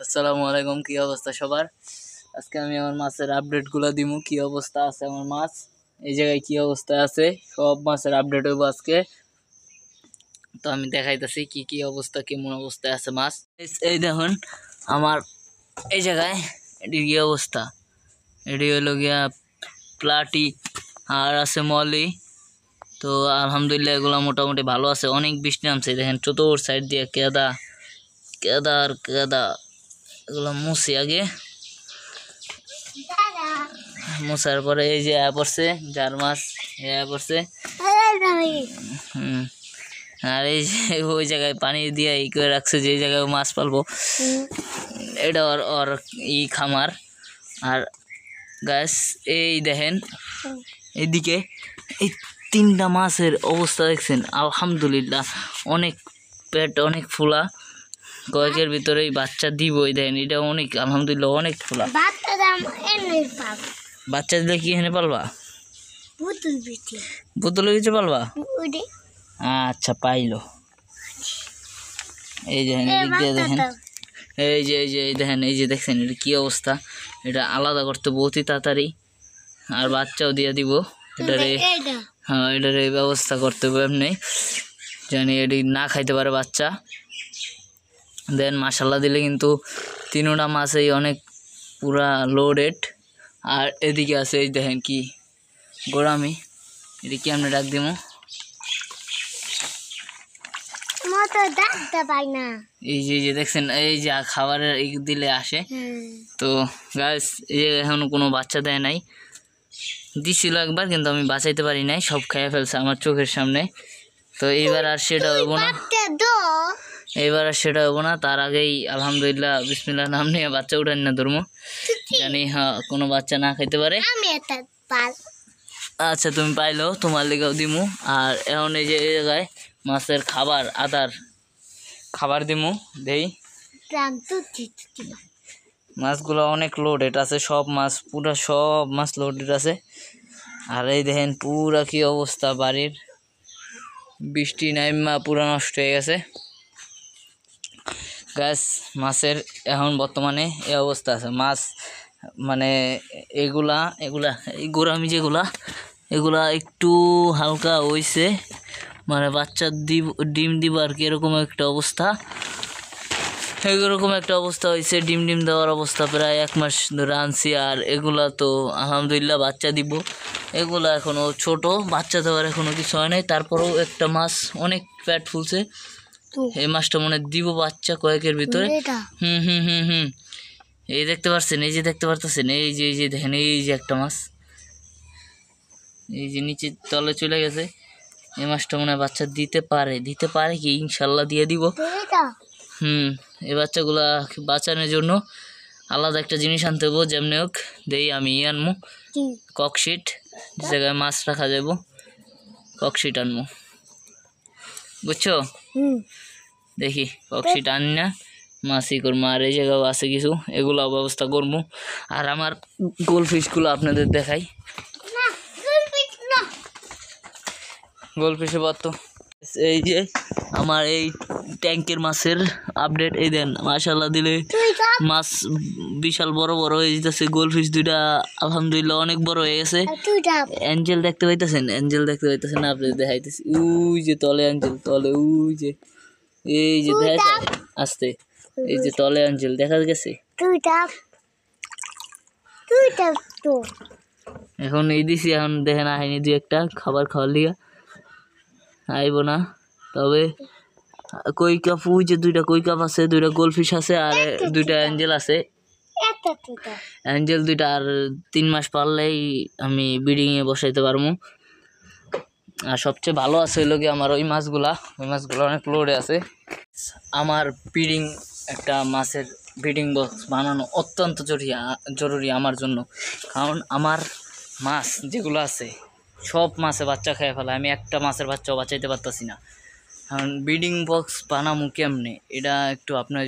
আসসালামু আলাইকুম। কি অবস্থা সবার? আজকে আমি আমার মাছের আপডেটগুলো দিমু, কি অবস্থা আছে আমার মাছ, এই জায়গায় কি অবস্থা আছে, সব মাছের আপডেট হইব আজকে। তো আমি দেখাইতেছি কি কি অবস্থা, কেমন অবস্থায় আছে মাছ। এই দেখুন আমার এই জায়গায় এটি কি অবস্থা। এটি হইল গিয়া প্লাটি আর আছে মলি। তো আলহামদুলিল্লাহ এগুলো মোটামুটি ভালো আছে। অনেক বৃষ্টি নামছে, দেখেন চতুর সাইড দিয়ে কেদা কেদা আর কেদা। এগুলো মুছি আগে, মুছার পরে এই যে পড়ছে জার মাছ পড়ছে। আর এই যে ওই জায়গায় পানি দিয়ে ই করে রাখছে, যে জায়গায় মাছ পালবো, এটা ওর ওর ই খামার। আর গাছ এই দেখেন এইদিকে এই তিনটা মাছের অবস্থা দেখছেন, আলহামদুলিল্লাহ অনেক পেট অনেক ফুলা, কয়েকের ভিতরেই বাচ্চা দিব। দেখেন এটা অনেক আলহামদুলিল্লাহ অনেক ফুলা। বাচ্চা দিলে কি এখানে পালবা? বোতলের ভিতরে পালবা? আচ্ছা পাইলো। এই যে দেখেন, এই যে দেখেন, এই যে দেখছেন এটা কি অবস্থা। এটা আলাদা করতে বহুতই তাড়াতাড়ি, আর বাচ্চাও দিয়ে দিব এটারে। হ্যাঁ, এটার এই ব্যবস্থা করতে হবে এমনি, জানি এটি না খাইতে পারে বাচ্চা। দেন মশলা দিলে কিন্তু তিনোটা মাছেই অনেক পুরা লোডেড। আর এদিকে আছে এই দেখেন কি গোড়ামি, এটি কি আমরা ডাক দিব, এই যে দেখছেন এই যে খাবারের দিলে আসে। তো গাইস এই যে এখন কোনো বাচ্চা দেয় নাই, দিছিল একবার কিন্তু আমি বাঁচাইতে পারি নাই, সব খেয়ে ফেলছে আমার চোখের সামনে। তো এইবার আর সেটা হইব না, এইবার আর সেটা হইব না। তার আগেই আলহামদুলিল্লাহ বিসমিল্লাহ নাম নিয়ে বাচ্চা উঠান না ধর্ম, জানি হ্যাঁ কোনো বাচ্চা না খাইতে পারে। আচ্ছা তুমি পাইলো, তোমার লেগেও দিমু। আর এখন এই যে এই জায়গায় মাছের খাবার আদার খাবার দিমু দেই। মাছগুলো অনেক লোডেড আছে, সব মাছ পুরা সব মাছ লোডেড আছে। আর এই দেখেন পুরা কি অবস্থা বাড়ির, বৃষ্টি নাইমা পুরা নষ্ট হয়ে গেছে। গাছ মাছের এখন বর্তমানে এই অবস্থা আছে। মাছ মানে এগুলা এই গোড়ামি যেগুলা, এগুলা একটু হালকা হইছে, মানে বাচ্চা ডিম দিব আর কি, এরকম একটা অবস্থা, এরকম একটা অবস্থা হয়েছে। ডিম দেওয়ার অবস্থা প্রায় 1 মাস ধরে আনছি। আর এগুলা তো আলহামদুলিল্লাহ বাচ্চা দিব। এগুলা এখনও ছোট, বাচ্চা দেওয়ার এখনও কিছু হয় নাই। তারপরেও একটা মাছ অনেক পেট ফুলছে, এই মাছটা মনে দিব বাচ্চা কয়েকের ভিতরে। এই দেখতে পাচ্ছেন, এই যে দেখতে পারতেছেন, এই যে দেখেন, এই যে একটা মাছ, এই যে নিচে তলে চলে গেছে। এই মাছটা মনে হয় বাচ্চা দিতে পারে কি, ইনশাল্লাহ দিয়ে দিব। এই বাচ্চাগুলা বাঁচানোর জন্য আলাদা একটা জিনিস আনতে হবো, যেমনি হোক দেই আমি আনবো ককশিট, যে জায়গায় মাছ রাখা যাব, ককশিট আনবো, বুঝছো? দেখি ককশিট আনি না মাছই করবো। আর এই জায়গাও আছে কিছু, এগুলো ব্যবস্থা করবো। আর আমার গোলফিশগুলো আপনাদের দেখাই, গোলফিশে পারতো। এই যে আমার এই ট্যাঙ্কের মাছের আপডেট, এই দেন মাশাআল্লাহ দিলে মাছ বিশাল বড় বড় হয়ে যেতেছে। গোলফিশ দুইটা আলহামদুলিল্লাহ অনেক বড় হয়ে গেছে। অ্যাঞ্জেল দেখতে পাইতেছেন না? আপনি দেখাইতেছি, ওই যে তলে অ্যাঞ্জেল, তলে ওই যে, এই যে দেখা আসতে, এই যে তলে অ্যাঞ্জেল দেখা গেছে। এখন এই দিছি, এখন দেখেন আইনি 2-1টা খাবার খাওয়ার লিগা আইব না। তবে কই কাপ, ওই যে 2টা কই কাপ আছে, 2টা গোলফিশ আছে, আর 2টা অ্যাঞ্জেল আছে। অ্যাঞ্জেল 2টা আর 3 মাস পারলেই আমি ব্রিডিংয়ে বসাইতে পারবো। আর সবচেয়ে ভালো আছে হইল কি আমার ওই মাছগুলো অনেক লোডে আছে। আমার একটা মাছের ব্রিডিং বক্স বানানো অত্যন্ত জরুরি আমার জন্য, কারণ আমার মাছ যেগুলো আছে সব মাছে বাচ্চা খেয়ে ফেলে, আমি একটা মাছের বাচ্চাও বাঁচাইতে পারতেছি না। কারণ ব্রিডিং বক্স বানামু কেমনে, এটা একটু আপনার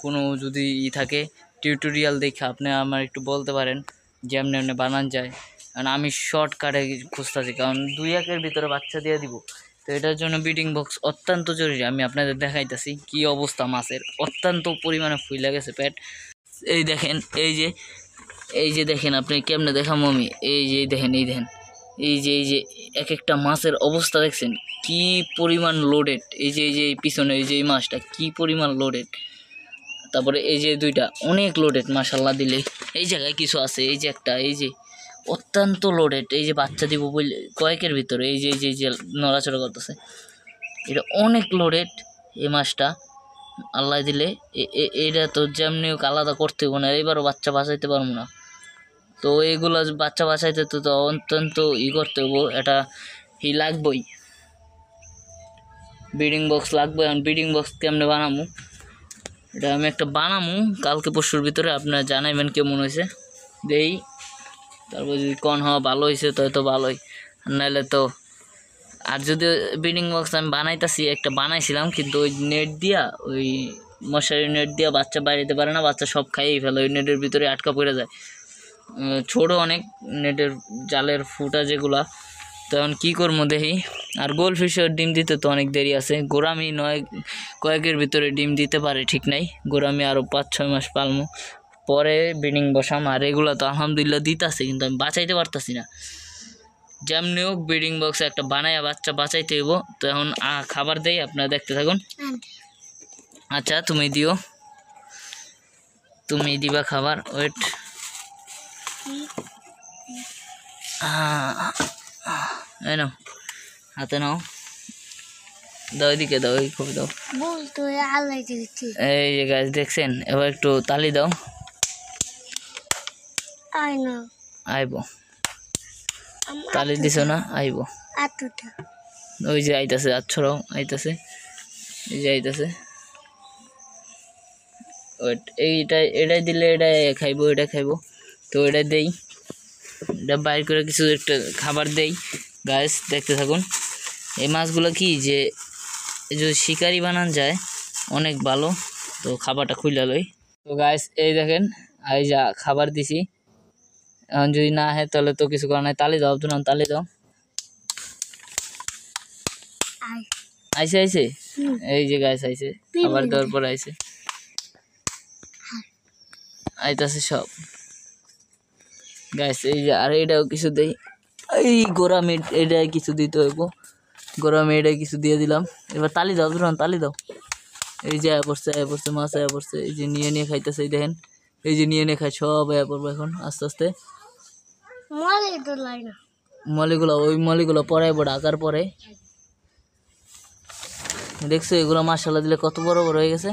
কোনো যদি থাকে টিউটোরিয়াল দেখে আপনি আমার একটু বলতে পারেন যে এমনি বানান যায়। কারণ আমি শর্টকাটে খুঁজতেছি, কারণ 2-1-এর ভিতরে বাচ্চা দিয়ে দিব। তো তো এটার জন্য ব্রিডিং বক্স অত্যন্ত জরুরি। আমি আপনাদের দেখাইতেছি কি অবস্থা মাছের, অত্যন্ত পরিমাণে ফুইলা গেছে পেট। এই দেখেন, এই যে দেখেন, আপনি কেমনে দেখাবো আমি, এই যে দেখেন, এই যে এক একটা মাছের অবস্থা দেখছেন কি পরিমাণ লোডেড। এই যে এই পিছনে এই যে এই মাছটা কি পরিমাণ লোডেড, তারপরে এই যে দুইটা অনেক লোডেড মাশাল্লাহ দিলে। এই জায়গায় কিছু আছে, এই যে একটা, এই যে অত্যন্ত লোডেড। এই যে বাচ্চা দিব বলে কয়েকের ভিতরে এই যে নড়াচড়া করতেছে, এটা অনেক লোডেড এই মাছটা। আল্লাহ দিলে এটা তো যেমনি আলাদা করতে হবো না, এবারও বাচ্চা বাঁচাইতে পারবো না। তো এইগুলো বাচ্চা বাঁচাইতে তো অত্যন্ত করতে হবো, এটা লাগবেই, ব্রিডিং বক্স লাগবে। এখন ব্রিডিং বক্স কেমনে বানাবো, এটা আমি একটা বানাবো কালকে পরশুর ভিতরে, আপনারা জানাইবেন কেমন হয়েছে দেই। তারপর যদি কন হওয়া ভালো হয়েছে তো ভালোই, নাহলে তো। আর যদি ব্রিডিং বক্স আমি বানাইতেছি, একটা বানাইছিলাম কিন্তু ওই নেট দিয়া, ওই মশারি নেট দিয়া বাচ্চা বাইরেতে পারে না, বাচ্চা সব খাইয়েই ফেলে, ওই নেটের ভিতরে আটকা পড়ে যায়, ছোটো অনেক নেটের জালের ফুটা যেগুলা। তখন কী করবো দেখি। আর গোলফিশের ডিম দিতে তো অনেক দেরি আছে, গোরামি কয়েকের ভিতরে ডিম দিতে পারে, ঠিক নাই। গোরামি আরও 5-6 মাস পালমো, পরে ব্রিডিং বসাম। আর এগুলো তো আলহামদুলিল্লাহ দিতেছে, কিন্তু আমি বাঁচাইতে পারতাছি না। যেমনি হোক ব্রিডিং বক্সে একটা বানায়া বাচ্চা বাঁচাইতে হইব। তো এখন খাবার দেই, আপনারা দেখতে থাকুন। আচ্ছা তুমি দিও, তুমি দিবা খাবার, ওয়েট। এই নাও, হাতে নাও, দাও এদিকে, দাও এই খবর দাও। এই যে গাছ দেখছেন, এবার একটু তালি দাও। আইব, তালি দিছ না, আইব। ওই যে আইতাছে, আচ্ছরাও আইতাছে, এই যে আইতাছে। ওয়েট, এটাই দিলে এটা খাইবো, এটা খাইবো, তো এটা দেই, এটা বাইর করে কিছু একটা খাবার দেই। গাছ দেখতে থাকুন। এই মাছগুলো কি যে যদি শিকারি বানান যায় অনেক ভালো। তো খাবারটা খুলে লই। তো গাছ এই দেখেন, এই যা খাবার দিছি, এখন যদি না হয় তাহলে তো কিছু করার নাই। তালি দাও, তো তালি দাও। আইসে, এই যে গাছ আইসে, খাবার দেওয়ার পর আইসে, আইতাছে সব গাছ। এই যে আর এটাও কিছু দেই, এই গোরামি এটাই কিছু দিতে হইব, গোরামি এটাই কিছু দিয়ে দিলাম। এবার তালি দাও, তালি দাও। এই যে আয়া পড়ছে মাছ, আয়া পড়ছে, এই যে নিয়ে খাইতেছে, এই দেখেন, এই যে নিয়ে খাই, সব আয়া পড়বো এখন আস্তে আস্তে। মলিগুলো পরাইবো ঢাকার পরে, দেখছো এগুলো মাশাআল্লাহ দিলে কত বড় বড় হয়ে গেছে।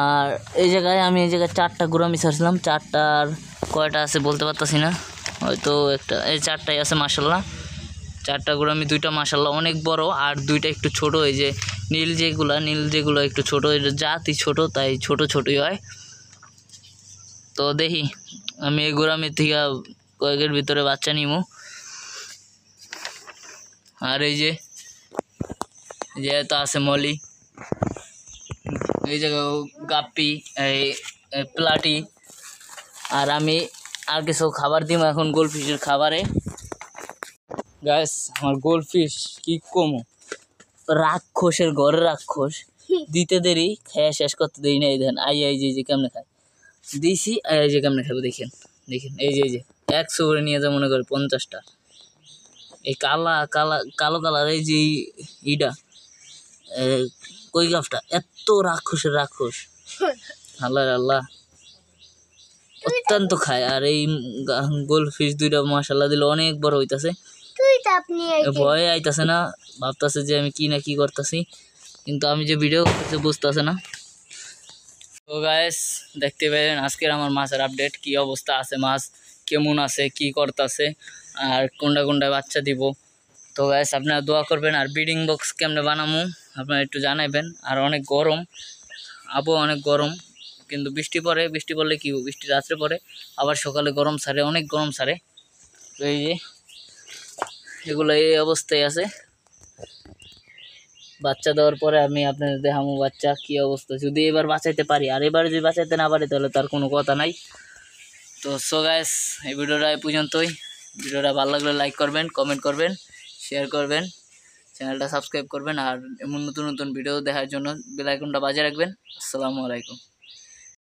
আর এই জায়গায় 4টা গোরামি ছাড়ছিলাম, 4টার কয়টা আছে বলতে পারতাছি না, হয়তো একটা, এই 4টাই আছে মাশাআল্লাহ। 4টা গোরামি, 2টা মাশাআল্লাহ অনেক বড়, আর 2টা একটু ছোট। এই যে নীল যেগুলো একটু ছোট, এটা জাতি ছোট, তাই ছোটই হয়। তো দেখি আমি এই গোরামির থেকে কয়েকের ভিতরে বাচ্চা নিমু। আর এই যে তো আছে মলি, এই জায়গায় গাপ্পি, এই প্লাটি। আর আমি আর কিছু খাবার দিব এখন গোলফিশের খাবারে। গাইস আমার গোলফিশ কি কমো, রাক্ষসের ঘরে রাক্ষস, দিতে দেরি খেয়ে শেষ করতে দেরি না। এই দেখেন এই যে কেমনে খায় দিছি, এই যে কেমনে খাবো দেখেন, এই যে 100 করে নিয়ে যা, মনে করে 50টা। এই কালো কালার, এই যে ইটা কই গাছটা এত রাক্ষস, আল্লাহ অত্যন্ত খায়। আর এই গোলফিশ 2টা মাশাআল্লাহ দিলে অনেক বড় হইতাছে, ভয়ে আইতাছে না, ভাবতাছে যে আমি কি করতেছি, কিন্তু আমি যে ভিডিও করতেছি বুঝতেছে না। তো গাইস দেখতে পেলেন আজকের আমার মাছের আপডেট, কি অবস্থা আছে, মাছ কেমন আছে, কি করতেছে, আর কোনটা বাচ্চা দিব। তো গাইস আপনারা দোয়া করবেন। আর ব্রিডিং বক্স কেমনে বানামু আপনারা একটু জানাইবেন। আর অনেক গরম, আবহাওয়া অনেক গরম, কিন্তু বৃষ্টি পড়লে কি, বৃষ্টি রাত্রে পড়ে, আবার সকালে গরম ছাড়ে, অনেক গরম ছাড়ে। তো এই যে এগুলো এই অবস্থায় আছে। বাচ্চা দেওয়ার পরে আমি আপনাদের দেখাবো বাচ্চা কি অবস্থা, যদি এবার বাঁচাইতে পারি। আর এবার যদি বাঁচাইতে না পারি তাহলে তার কোনো কথা নাই। তো সো গাইস এই ভিডিওটা এই পর্যন্তই। ভিডিওটা ভালো লাগলে লাইক করবেন, কমেন্ট করবেন, শেয়ার করবেন। চ্যানেলটা সাবস্ক্রাইব করবেন আর এমন নতুন নতুন ভিডিও দেখার জন্য বেল আইকনটা বাজিয়ে রাখবেন। আসসালামু আলাইকুম।